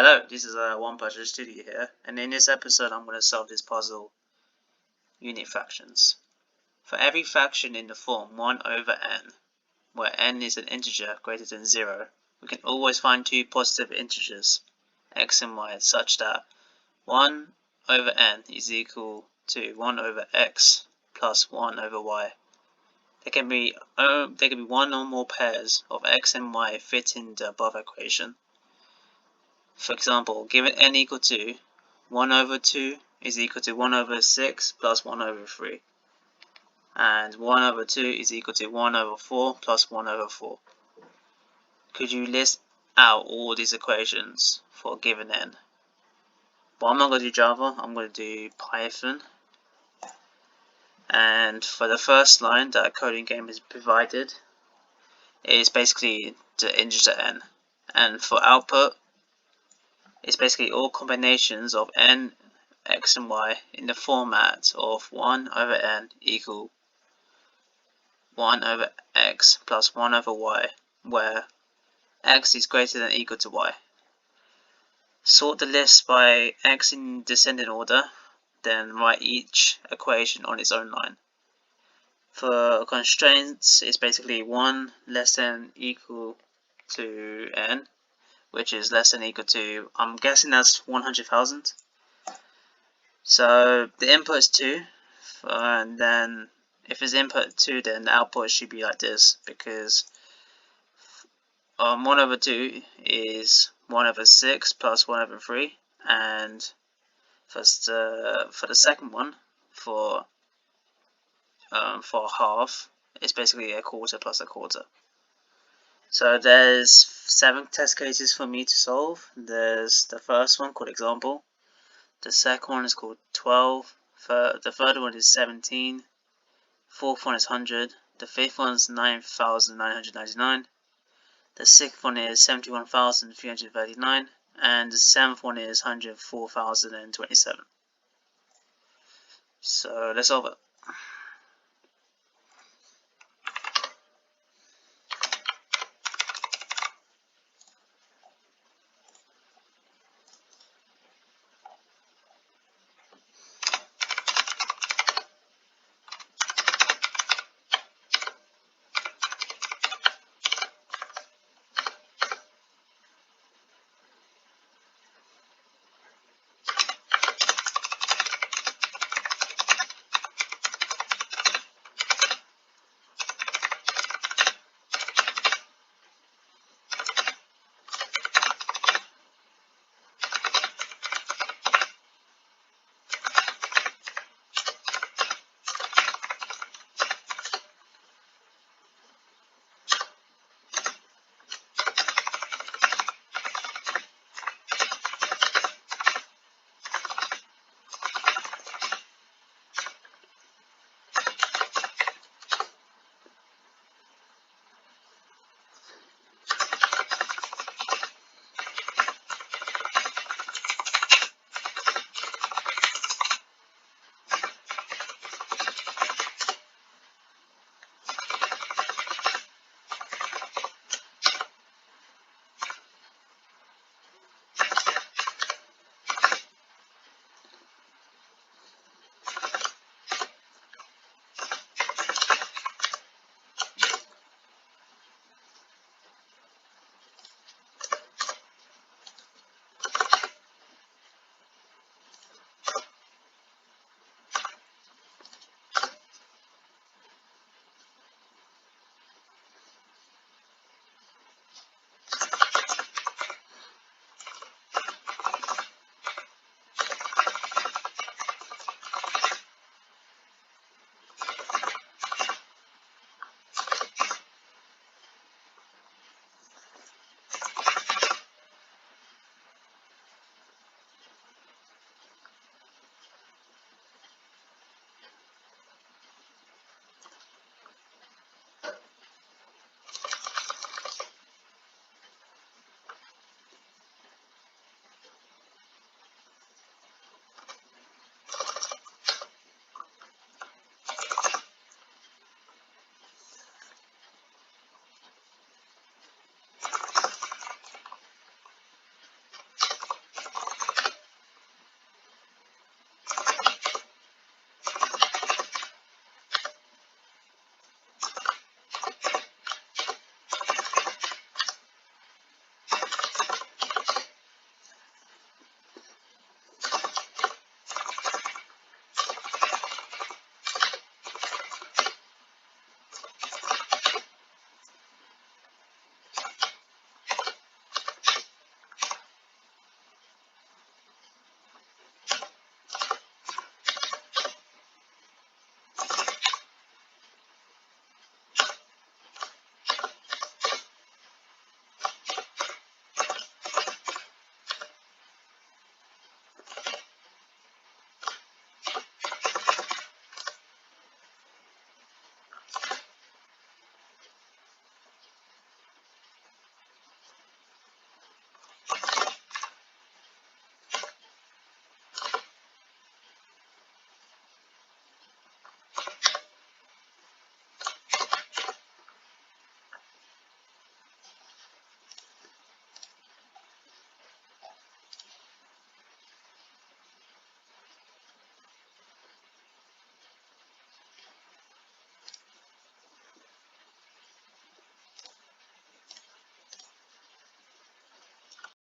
Hello, this is One Puzzle Studio here, and in this episode I'm going to solve this puzzle, unit fractions. For every fraction in the form 1 over n, where n is an integer greater than 0, we can always find two positive integers, x and y, such that 1 over n is equal to 1 over x plus 1 over y. There can be one or more pairs of x and y fit in the above equation. For example, given n equal to 1 over 2 is equal to 1 over 6 plus 1 over 3. And 1 over 2 is equal to 1 over 4 plus 1 over 4. Could you list out all these equations for given n? But I'm not going to do Java, I'm going to do Python. And for the first line that codingame has provided, it is basically the integer n. And for output, it's basically all combinations of n, x and y in the format of 1 over n equal 1 over x plus 1 over y, where x is greater than or equal to y. Sort the list by x in descending order, then write each equation on its own line. For constraints, it's basically 1 less than or equal to n, which is less than or equal to, I'm guessing that's 100,000. So the input is 2, and then if it's input 2, then the output should be like this, because 1 over 2 is 1 over 6 plus 1 over 3, and for the second one, for half, it's basically a quarter plus a quarter. So there's 7 test cases for me to solve. There's the first one called example, the second one is called 12, the third one is 17, fourth one is 100, the fifth one is 9,999, the sixth one is 71,339, and the seventh one is 104,027. So let's solve it.